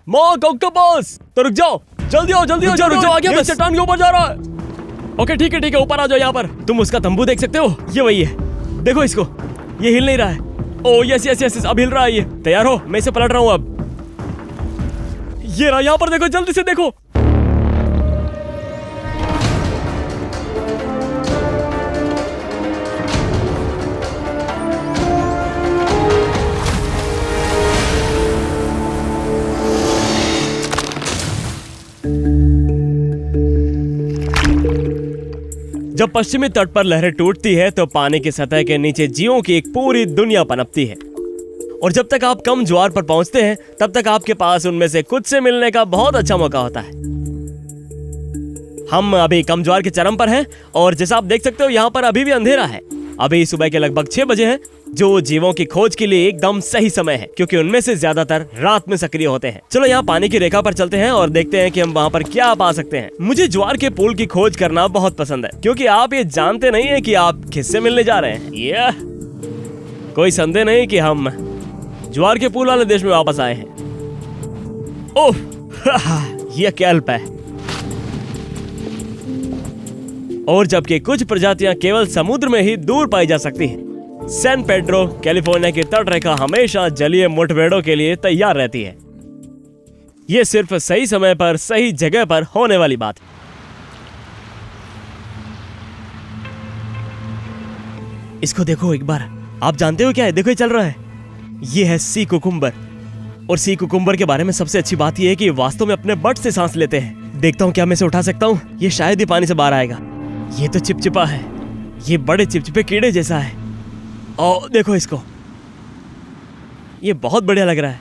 Mark octopus, तो रुक जाओ, जल्दी आओ, जल्दी आओ, रुक जाओ, आ गया मैं, चट्टान के ऊपर जा रहा है। ओके ठीक है, ऊपर आ जाओ यहाँ पर। तुम उसका तंबू देख सकते हो, ये वही है, देखो इसको, ये हिल नहीं रहा है। ओ यस यस यस, अब हिल रहा है ये। तैयार हो, मैं इसे पलट रहा हूँ अब। ये रहा, यहाँ पर देखो, जल्दी से देखो। जब पश्चिमी तट पर लहरें टूटती है तो पानी की सतह के नीचे जीवों की एक पूरी दुनिया पनपती है। और जब तक आप कम ज्वार पर पहुंचते हैं तब तक आपके पास उनमें से कुछ से मिलने का बहुत अच्छा मौका होता है। हम अभी कम ज्वार के चरम पर हैं और जैसा आप देख सकते हो यहाँ पर अभी भी अंधेरा है। अभी सुबह के लगभग 6 बजे हैं, जो जीवों की खोज के लिए एकदम सही समय है क्योंकि उनमें से ज्यादातर रात में सक्रिय होते हैं। चलो यहाँ पानी की रेखा पर चलते हैं और देखते हैं कि हम वहाँ पर क्या पा सकते हैं। मुझे ज्वार के पुल की खोज करना बहुत पसंद है क्योंकि आप ये जानते नहीं है कि आप किससे मिलने जा रहे हैं। यह कोई संदेह नहीं कि हम ज्वार के पुल वाले देश में वापस आए हैं। ओह यह कैल्प है। और जबकि कुछ प्रजातियां केवल समुद्र में ही दूर पाई जा सकती हैं, सैन पेड्रो कैलिफोर्निया की तट रेखा हमेशा जलीय मुठभेड़ों के लिए तैयार रहती है। यह सिर्फ सही समय पर सही जगह पर होने वाली बात है। इसको देखो एक बार, आप जानते हो क्या है? देखो ये चल रहा है, यह है सी कुकुम्बर। और सी कुकुम्बर के बारे में सबसे अच्छी बात यह है कि ये वास्तव में अपने बट से सांस लेते हैं। देखता हूँ क्या मैं इसे उठा सकता हूँ। ये शायद ही पानी से बाहर आएगा। ये तो चिपचिपा है, ये बड़े चिपचिपे कीड़े जैसा है। और देखो इसको, ये बहुत बढ़िया लग रहा है।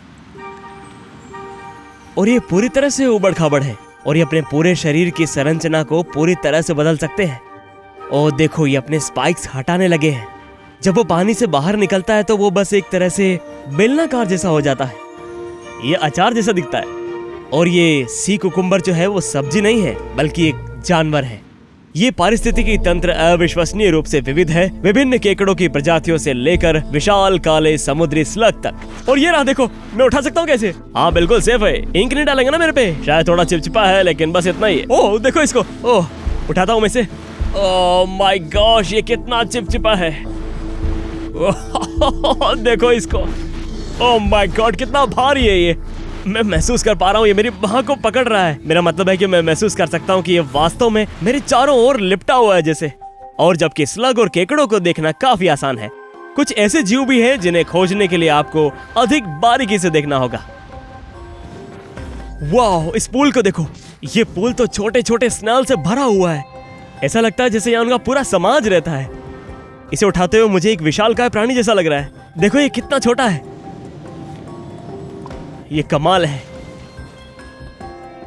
और ये पूरी तरह से उबड़ खाबड़ है और ये अपने पूरे शरीर की संरचना को पूरी तरह से बदल सकते हैं। और देखो ये अपने स्पाइक्स हटाने लगे हैं। जब वो पानी से बाहर निकलता है तो वो बस एक तरह से बेलनाकार जैसा हो जाता है। ये अचार जैसा दिखता है। और ये सी कुकुम्बर जो है वो सब्जी नहीं है बल्कि एक जानवर है। ये पारिस्थितिकी तंत्र अविश्वसनीय रूप से विविध है, विभिन्न केकड़ों की प्रजातियों से लेकर विशाल काले समुद्री स्लग तक। और ये रहा देखो, मैं उठा सकता हूँ कैसे? हाँ बिल्कुल सेफ है। इंक नहीं डालेंगे ना मेरे पे? शायद थोड़ा चिपचिपा है लेकिन बस इतना ही है। ओह देखो इसको, ओह उठाता हूँ मैं इसे। ओह माय गॉश, ये कितना चिपचिपा है। देखो इसको, ओह माय गॉड कितना भारी है ये। मैं महसूस कर पा रहा हूँ, ये मेरी बाह को पकड़ रहा है। मेरा मतलब है कि मैं महसूस कर सकता हूँ कि ये वास्तव में मेरे चारों ओर लिपटा हुआ है जैसे। और जबकि स्लग और केकड़ों को देखना काफी आसान है, कुछ ऐसे जीव भी हैं जिन्हें खोजने के लिए आपको अधिक बारीकी से देखना होगा। वाह, इस पूल को देखो, ये पूल तो छोटे छोटे स्नेल से भरा हुआ है। ऐसा लगता है जैसे यहाँ उनका पूरा समाज रहता है। इसे उठाते हुए मुझे एक विशालकाय प्राणी जैसा लग रहा है। देखो ये कितना छोटा है, ये कमाल है।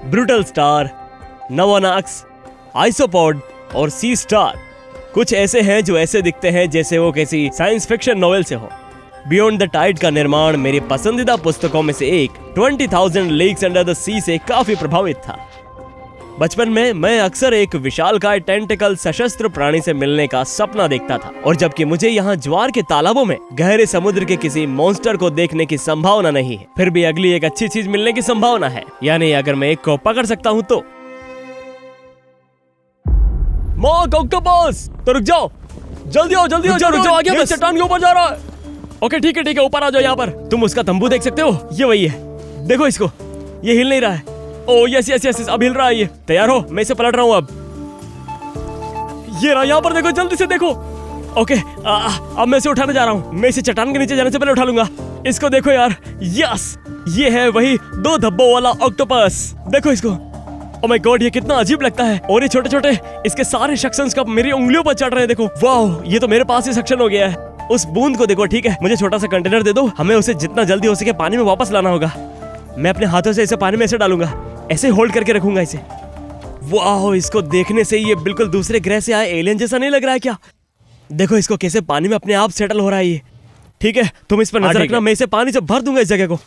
ब्रूटल स्टार, नवानाक्स, आइसोपॉड और सी स्टार कुछ ऐसे हैं जो ऐसे दिखते हैं जैसे वो किसी साइंस फिक्शन नोवेल से हो। बियॉन्ड द टाइड का निर्माण मेरी पसंदीदा पुस्तकों में से एक 20,000 लीग्स अंडर द सी से काफी प्रभावित था। बचपन में मैं अक्सर एक विशालकाय टेंटिकल सशस्त्र प्राणी से मिलने का सपना देखता था। और जबकि मुझे यहाँ ज्वार के तालाबों में गहरे समुद्र के किसी मॉन्स्टर को देखने की संभावना नहीं है, फिर भी अगली एक अच्छी चीज मिलने की संभावना है। यानी अगर मैं एक को पकड़ सकता हूँ तो। मार्क ऑक्टोपस, तो रुक जाओ, जल्दी आओ, जल्दी आओ, रुक जाओ, आ गया मैं, चट्टान के ऊपर जा रहा है। ओके ठीक है, ऊपर आ जाओ यहाँ पर। तुम उसका तंबू देख सकते हो, ये वही है, देखो इसको, ये हिल नहीं रहा है। ओह यस यस यस, अब हिल रहा है ये। तैयार हो, मैं इसे पलट रहा हूँ अब। ये रहा, यहाँ पर देखो, जल्दी से देखो। ओके अब मैं इसे उठाने जा रहा हूँ। मैं इसे चट्टान के नीचे जाने से पहले उठा लूंगा। इसको देखो यार, यस, ये है वही 2 धब्बों वाला ऑक्टोपस। देखो इसको, ओह माय गॉड, ये कितना अजीब लगता है। और ये छोटे छोटे इसके सारे सेक्शंस कब मेरी उंगलियों पर चढ़ रहे हैं। देखो, वाह, ये तो मेरे पास ही सेक्शन हो गया है। उस बूंद को देखो। ठीक है, मुझे छोटा सा कंटेनर दे दो, हमें उसे जितना जल्दी हो सके पानी में वापस लाना होगा। मैं अपने हाथों से इसे पानी में ऐसे डालूंगा, ऐसे होल्ड करके रखूंगा इसे। वाह, इसको देखने से ये बिल्कुल दूसरे ग्रह से आए एलियन जैसा नहीं लग रहा है क्या? देखो इसको कैसे पानी में अपने आप सेटल हो रहा है ये। ठीक है, तुम इस पर नजर रखना, मैं इसे पानी से भर दूंगा इस जगह को।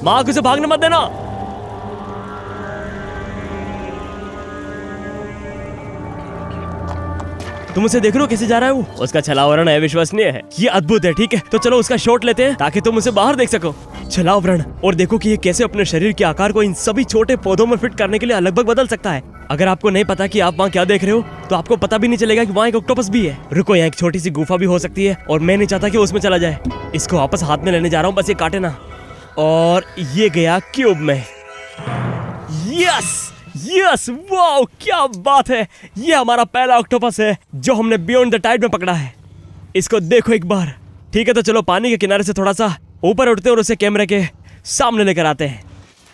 मार्क, उसे भागने मत देना। तुम उसे देख रहे हो कैसे जा रहा है वो? उसका छलावरण अविश्वसनीय है, ये अद्भुत है। ठीक है, तो चलो उसका शॉट लेते हैं ताकि तुम उसे बाहर देख सको। छलावरण, और देखो कि ये कैसे अपने शरीर के आकार को इन सभी छोटे पौधों में फिट करने के लिए लगभग बदल सकता है। अगर आपको नहीं पता कि आप वहाँ क्या देख रहे हो तो आपको पता भी नहीं चलेगा कि वहाँ एक ऑक्टोपस भी है। रुको, यहाँ एक छोटी सी गुफा भी हो सकती है और मैं नहीं चाहता कि उसमें चला जाए। इसको वापस हाथ में लेने जा रहा हूँ, बस ये काटे ना। और ये गया क्यूब में। यस यस, वाओ क्या बात है, ये हमारा पहला ऑक्टोपस है जो हमने बियॉन्ड द टाइड में पकड़ा है। इसको देखो एक बार। ठीक है, तो चलो पानी के किनारे से थोड़ा सा ऊपर उठते और उसे कैमरे के सामने लेकर आते हैं।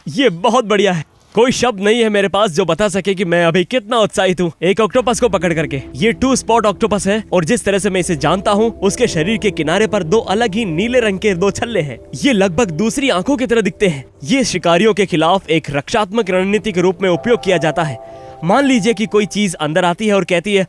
ये बहुत बढ़िया है। कोई शब्द नहीं है मेरे पास जो बता सके कि मैं अभी कितना उत्साहित हूँ एक ऑक्टोपस को पकड़ करके। ये 2 स्पॉट ऑक्टोपस है और जिस तरह से मैं इसे जानता हूँ उसके शरीर के किनारे पर 2 अलग ही नीले रंग के 2 छल्ले हैं। ये लगभग दूसरी आंखों की तरह दिखते हैं। ये शिकारियों के खिलाफ एक रक्षात्मक रणनीति के रूप में उपयोग किया जाता है। मान लीजिए कि कोई चीज अंदर आती है और कहती है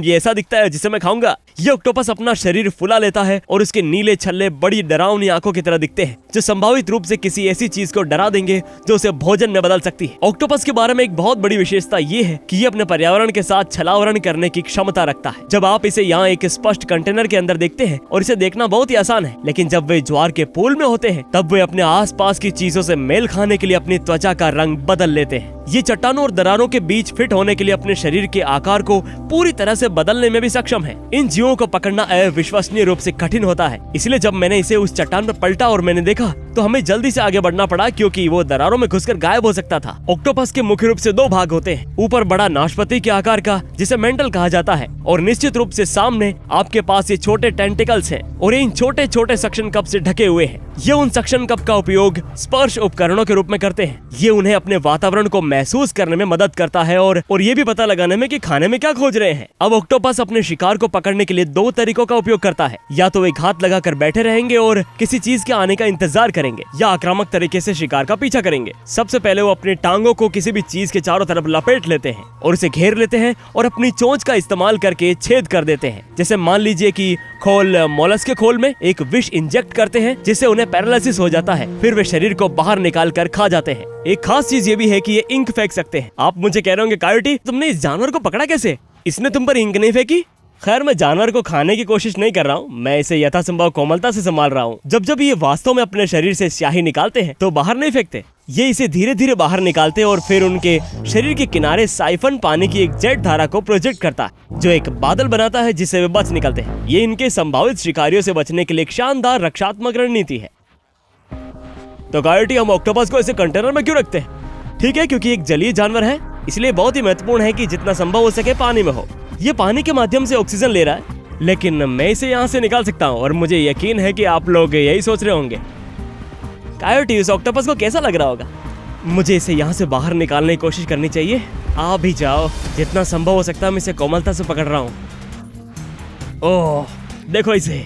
ये ऐसा दिखता है जिसे मैं खाऊंगा। ये ऑक्टोपस अपना शरीर फुला लेता है और उसके नीले छल्ले बड़ी डरावनी आंखों की तरह दिखते हैं जो संभावित रूप से किसी ऐसी चीज को डरा देंगे जो उसे भोजन में बदल सकती है। ऑक्टोपस के बारे में एक बहुत बड़ी विशेषता ये है कि ये अपने पर्यावरण के साथ छलावरण करने की क्षमता रखता है। जब आप इसे यहाँ एक स्पष्ट कंटेनर के अंदर देखते हैं और इसे देखना बहुत ही आसान है, लेकिन जब वे ज्वार के पूल में होते हैं तब वे अपने आसपास की चीजों से मेल खाने के लिए अपनी त्वचा का रंग बदल लेते हैं। ये चट्टानों और दरारों के बीच फिट होने के लिए अपने शरीर के आकार को पूरी तरह से बदलने में भी सक्षम है। इन जीवों को पकड़ना अविश्वसनीय रूप से कठिन होता है। इसलिए जब मैंने इसे उस चट्टान पर पलटा और मैंने देखा तो हमें जल्दी से आगे बढ़ना पड़ा क्योंकि वो दरारों में घुसकर गायब हो सकता था। ऑक्टोपस के मुख्य रूप से 2 भाग होते हैं। ऊपर बड़ा नाशपाती के आकार का जिसे मेंटल कहा जाता है और निश्चित रूप से सामने आपके पास ये छोटे टेंटिकल्स हैं और इन छोटे छोटे सक्शन कप से ढके हुए हैं। ये उन सक्शन कप का उपयोग स्पर्श उपकरणों के रूप में करते हैं। ये उन्हें अपने वातावरण को महसूस करने में मदद करता है और ये भी पता लगाने में कि खाने में क्या खोज रहे हैं। अब ऑक्टोपस अपने शिकार को पकड़ने के लिए 2 तरीकों का उपयोग करता है। या तो वे घात लगाकर बैठे रहेंगे और किसी चीज के आने का इंतजार करेंगे या आक्रामक तरीके से शिकार का पीछा करेंगे। सबसे पहले वो अपनी टांगों को किसी भी चीज के चारों तरफ लपेट लेते हैं और उसे घेर लेते हैं और अपनी चोंच का इस्तेमाल करके छेद कर देते हैं। जैसे मान लीजिए कि मोलस्क के खोल में एक विष इंजेक्ट करते हैं जिससे उन्हें पैरालिसिस हो जाता है। फिर वे शरीर को बाहर निकाल कर खा जाते हैं। एक खास चीज ये भी है कि ये इंक फेंक सकते हैं। आप मुझे कह रहे होंगे कायोटी तुमने इस जानवर को पकड़ा कैसे? इसने तुम पर इंक नहीं फेंकी? खैर मैं जानवर को खाने की कोशिश नहीं कर रहा हूँ, मैं इसे यथासंभव कोमलता से संभाल रहा हूँ। जब ये वास्तव में अपने शरीर से स्याही निकालते हैं तो बाहर नहीं फेंकते। ये इसे धीरे धीरे बाहर निकालते हैं और फिर उनके शरीर के किनारे साइफन पानी की एक जेट धारा को प्रोजेक्ट करता है जो एक बादल बनाता है जिससे वे बच निकलते हैं। ये इनके संभावित शिकारियों से बचने के लिए एक शानदार रक्षात्मक रणनीति है। तो कायोटी हम ऑक्टोपस को ऐसे कंटेनर में क्यों रखते हैं? ठीक है, क्योंकि एक जलीय जानवर है, इसलिए बहुत ही महत्वपूर्ण है कि जितना संभव हो सके पानी में हो। ये पानी के माध्यम से ऑक्सीजन ले रहा है, लेकिन मैं इसे यहाँ से निकाल सकता हूँ और मुझे यकीन है कि आप लोग यही सोच रहे होंगे कायोटी इस ऑक्टोपस को कैसा लग रहा होगा। मुझे इसे यहाँ से बाहर निकालने की कोशिश करनी चाहिए। आप भी जाओ, जितना संभव हो सकता है मैं इसे कोमलता से पकड़ रहा हूँ। ओह देखो इसे,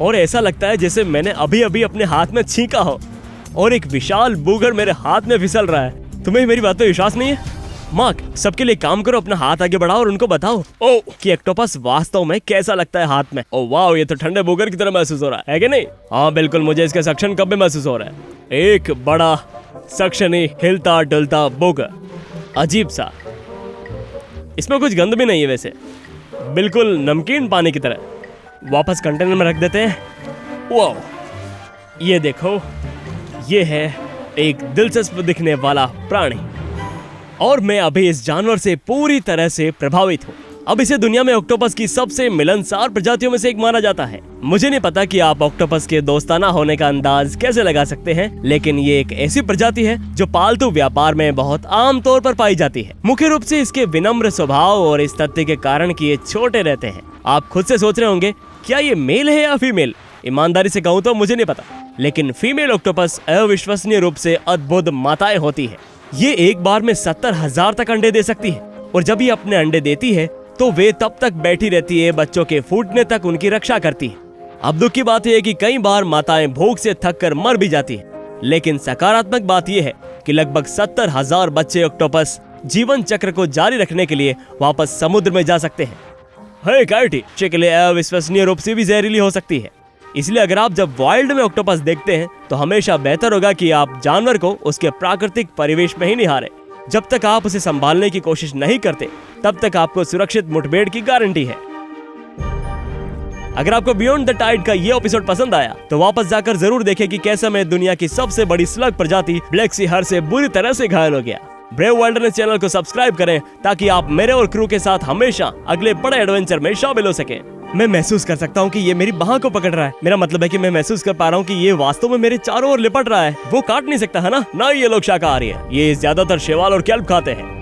और ऐसा लगता है जैसे मैंने अभी अभी अपने हाथ में छींका हो और एक विशाल बूगर मेरे हाथ में फिसल रहा है। तुम्हें मेरी बात पे विश्वास नहीं है? मार्क, सबके लिए काम करो, अपना हाथ आगे बढ़ाओ और उनको बताओ कि ऑक्टोपस वास्तव में कैसा लगता है हाथ में। ओह वाह, ये तो ठंडे बूगर की तरह महसूस हो रहा है कि नहीं? हाँ बिल्कुल, मुझे इसके सक्शन कप में महसूस हो रहा है। एक बड़ा सक्शनी हिलता डुलता बूगर, अजीब सा। इसमें कुछ गंध भी नहीं है वैसे, बिल्कुल नमकीन पानी की तरह। वापस कंटेनर में रख देते हैं। वाह, ये देखो, ये है एक दिलचस्प दिखने वाला प्राणी और मैं अभी इस जानवर से पूरी तरह से प्रभावित हूँ। अब इसे दुनिया में ऑक्टोपस की सबसे मिलनसार प्रजातियों में से एक माना जाता है। मुझे नहीं पता कि आप ऑक्टोपस के दोस्ताना होने का अंदाज कैसे लगा सकते हैं, लेकिन ये एक ऐसी प्रजाति है जो पालतू व्यापार में बहुत आम तौर पर पाई जाती है। मुख्य रूप से इसके विनम्र स्वभाव और इस तथ्य के कारण कि ये छोटे रहते हैं। आप खुद से सोच रहे होंगे क्या ये मेल है या फीमेल? ईमानदारी से कहूँ तो मुझे नहीं पता, लेकिन फीमेल ऑक्टोपस अविश्वसनीय रूप से अद्भुत माताएं होती है। ये एक बार में 70,000 तक अंडे दे सकती है और जब ये अपने अंडे देती है तो वे तब तक बैठी रहती है, बच्चों के फूटने तक उनकी रक्षा करती है। अब दुख की बात यह है कि कई बार माताएं भूख से थक कर मर भी जाती है, लेकिन सकारात्मक बात यह है कि लगभग 70,000 बच्चे ऑक्टोपस जीवन चक्र को जारी रखने के लिए वापस समुद्र में जा सकते हैं। हे कायोटी, बच्चे के लिए अविश्वसनीय रूप से भी जहरीली हो सकती है। इसलिए अगर आप जब वाइल्ड में ऑक्टोपस देखते हैं तो हमेशा बेहतर होगा कि आप जानवर को उसके प्राकृतिक परिवेश में ही निहारें। जब तक आप उसे संभालने की कोशिश नहीं करते तब तक आपको सुरक्षित मुठभेड़ की गारंटी है। अगर आपको बियॉन्ड द टाइड का ये एपिसोड पसंद आया तो वापस जाकर जरूर देखें कि कैसे मैं दुनिया की सबसे बड़ी स्लग प्रजाति ब्लैक सी हर से बुरी तरह से घायल हो गया। ब्रेव वाइल्डनेस चैनल को सब्सक्राइब करें ताकि आप मेरे और क्रू के साथ हमेशा अगले बड़े एडवेंचर में शामिल हो सके। मैं महसूस कर सकता हूँ कि ये मेरी बाह को पकड़ रहा है। मेरा मतलब है कि मैं महसूस कर पा रहा हूँ कि ये वास्तव में मेरे चारों ओर लिपट रहा है। वो काट नहीं सकता है ना ये लोग शाकाहारी है। ये ज्यादातर शैवाल और केल्प खाते हैं।